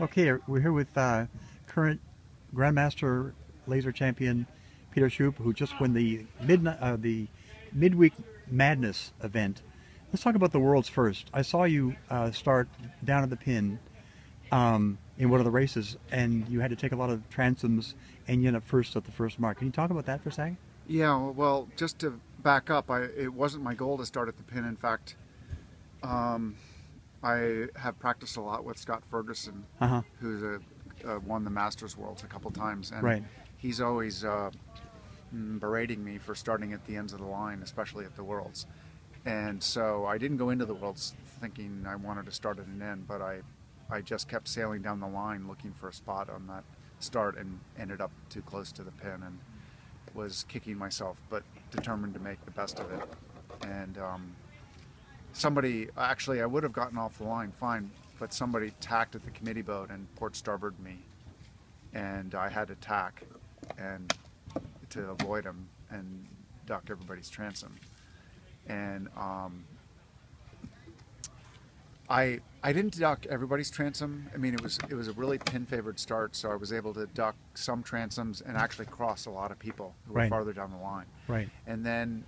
Okay, we're here with current Grandmaster Laser Champion Peter Shope, who just won the Midweek Madness event. Let's talk about the world's first. I saw you start down at the pin in one of the races, and you had to take a lot of transoms, and you ended up first at the first mark. Can you talk about that for a second? Yeah, well, just to back up, it wasn't my goal to start at the pin. In fact, I have practiced a lot with Scott Ferguson, who's won the Masters Worlds a couple times, and he's always berating me for starting at the ends of the line, especially at the Worlds. And so I didn't go into the Worlds thinking I wanted to start at an end, but I just kept sailing down the line looking for a spot on that start and ended up too close to the pin and was kicking myself, but determined to make the best of it. And somebody, actually I would have gotten off the line fine, but somebody tacked at the committee boat and port starboard me, and I had to tack and to avoid him and duck everybody's transom. And I didn't duck everybody's transom. I mean, it was a really pin favored start, so I was able to duck some transoms and actually cross a lot of people who were farther down the line. Right. And then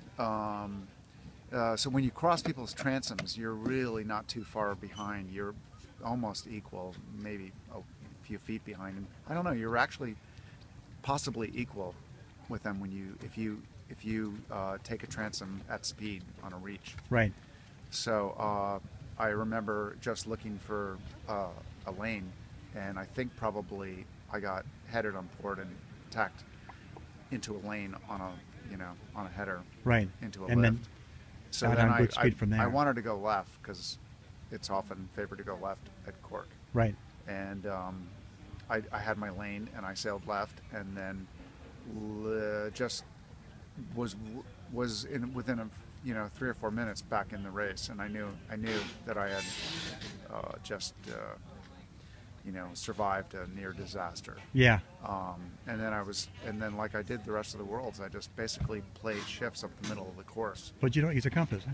so when you cross people's transoms, you're really not too far behind. You're almost equal, maybe a few feet behind. And I don't know. You're actually possibly equal with them when if you take a transom at speed on a reach. Right. So I remember just looking for a lane, and I think probably I got headed on port and tacked into a lane on a header into a lift. Then so then I wanted to go left because it's often favored to go left at Cork. Right. And I had my lane and I sailed left, and then just was within a 3 or 4 minutes back in the race, and I knew that I had survived a near disaster. Yeah. And then like I did the rest of the Worlds, I just basically played shifts up the middle of the course. But you don't use a compass, huh?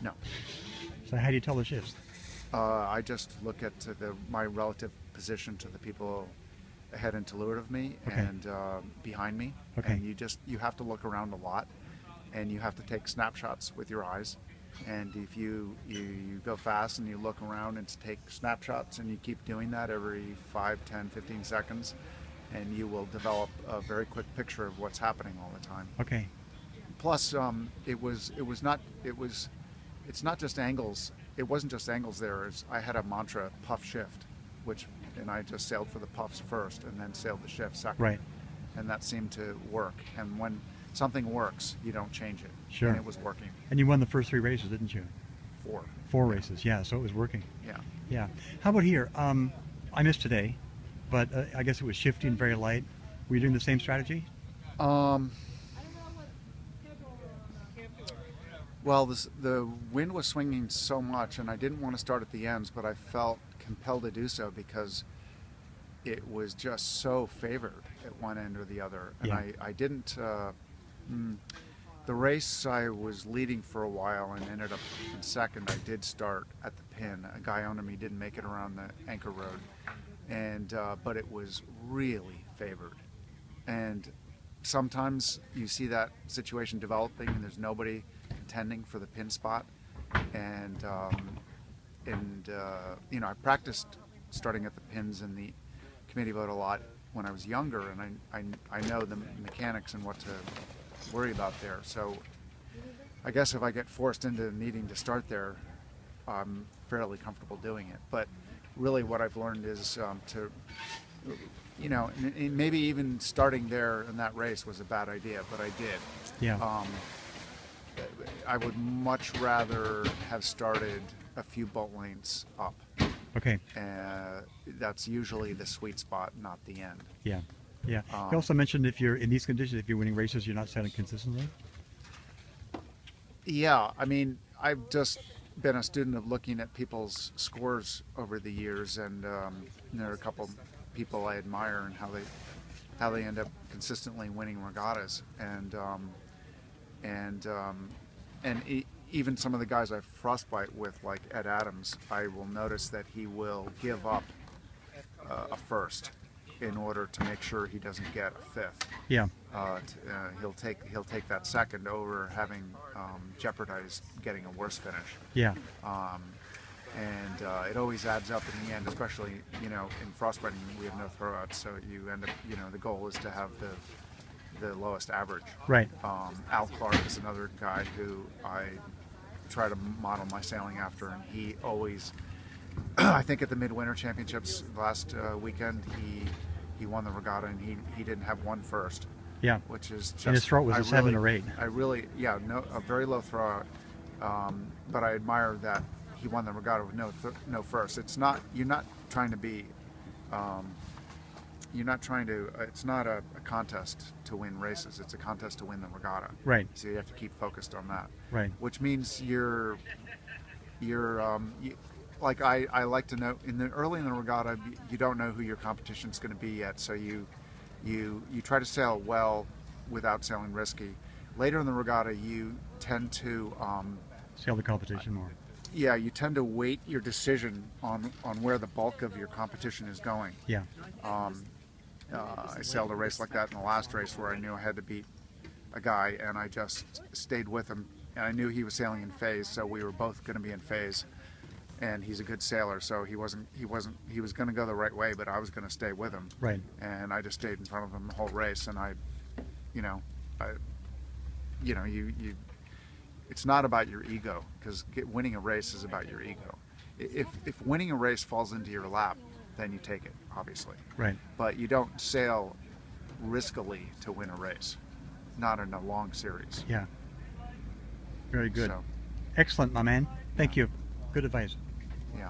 No. So how do you tell the shifts? I just look at my relative position to the people ahead and to leeward of me and behind me. Okay. And you have to look around a lot, and you have to take snapshots with your eyes. And if you go fast and you look around and take snapshots, and you keep doing that every 5, 10, 15 seconds, and you will develop a very quick picture of what's happening all the time. Okay. Plus, it's not just angles. It wasn't just angles there. I had a mantra, puff shift, and I just sailed for the puffs first and then sailed the shift second. Right. And that seemed to work. And when something works, you don't change it. Sure. And it was working. And you won the first 3 races, didn't you? 4. 4 races, yeah, so it was working. Yeah. Yeah. How about here? I missed today, but I guess it was shifting very light. Were you doing the same strategy? Well, the wind was swinging so much, and I didn't want to start at the ends, but I felt compelled to do so because it was just so favored at one end or the other. And I didn't... the race, I was leading for a while and ended up in second. I did start at the pin. A guy under me didn't make it around the anchor road, and but it was really favored. And sometimes you see that situation developing, and there's nobody contending for the pin spot. And I practiced starting at the pins in the committee boat a lot when I was younger, and I know the mechanics and what to worry about there. So I guess if I get forced into needing to start there, I'm fairly comfortable doing it. But really what I've learned is maybe even starting there in that race was a bad idea, but I did. Yeah. I would much rather have started a few boat lengths up. Okay. That's usually the sweet spot, not the end. Yeah. Yeah. You also mentioned if you're in these conditions, if you're winning races, you're not sailing consistently. Yeah, I mean, I've just been a student of looking at people's scores over the years, and there are a couple people I admire and how they end up consistently winning regattas, even some of the guys I frostbite with, like Ed Adams, I will notice that he will give up first in order to make sure he doesn't get a fifth. Yeah. He'll take that second over having jeopardized getting a worse finish. Yeah. And it always adds up in the end, especially, you know, in frostbiting we have no throwouts, so you end up, you know, the goal is to have the lowest average. Right. Al Clark is another guy who I try to model my sailing after, and he always, I think at the Midwinter Championships last weekend, he won the regatta, and he didn't have one first. Yeah. Which is just, and his throat was a 7 or 8. I really, yeah, a very low throwout, but I admire that he won the regatta with no first. It's not, you're not trying to be, it's not a contest to win races. It's a contest to win the regatta. Right. So you have to keep focused on that. Right. Which means like I like to know, early in the regatta, you don't know who your competition's going to be yet. So you try to sail well without sailing risky. Later in the regatta, you tend to sail the competition more. Yeah, you tend to weight your decision on where the bulk of your competition is going. Yeah. I sailed a race like that in the last race where I knew I had to beat a guy, and I just stayed with him. And I knew he was sailing in phase, so we were both going to be in phase. And he's a good sailor, so he was going to go the right way, but I was going to stay with him. Right. And I just stayed in front of him the whole race, and it's not about your ego, because winning a race is about your ego. If winning a race falls into your lap, then you take it, obviously. Right. But you don't sail riskily to win a race, not in a long series. Yeah. Very good. So, excellent, my man. Thank you. Good advice. Yeah.